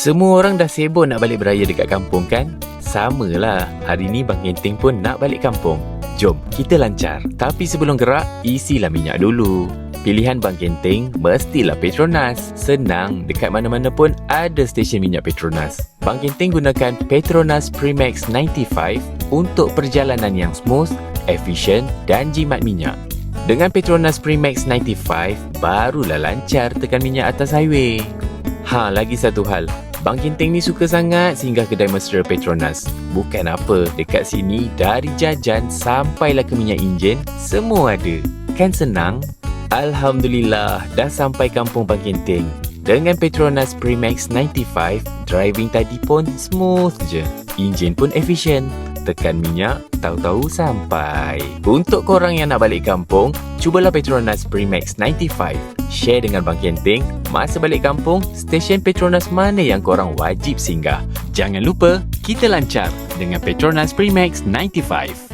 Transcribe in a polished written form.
Semua orang dah sibuk nak balik beraya dekat kampung kan? Samalah, hari ni Bang Genting pun nak balik kampung. Jom, kita lancar. Tapi sebelum gerak, isilah minyak dulu. Pilihan Bang Genting mestilah Petronas. Senang, dekat mana-mana pun ada stesen minyak Petronas. Bang Genting gunakan Petronas Premix 95 untuk perjalanan yang smooth, efisien dan jimat minyak. Dengan Petronas Premix 95, barulah lancar tekan minyak atas highway. Lagi satu hal. Bang Genting ni suka sangat singgah kedai mesra Petronas. Bukan apa, dekat sini dari jajan sampailah ke minyak enjin, semua ada. Kan senang? Alhamdulillah, dah sampai kampung Bang Genting. Dengan Petronas Premix 95, driving tadi pun smooth je. Enjin pun efisien. Tekan minyak, tahu-tahu sampai. Untuk korang yang nak balik kampung, cubalah Petronas Premix 95. Share dengan Bang Genting, masa balik kampung, stesen Petronas mana yang korang wajib singgah. Jangan lupa, kita lancar dengan Petronas Premix 95.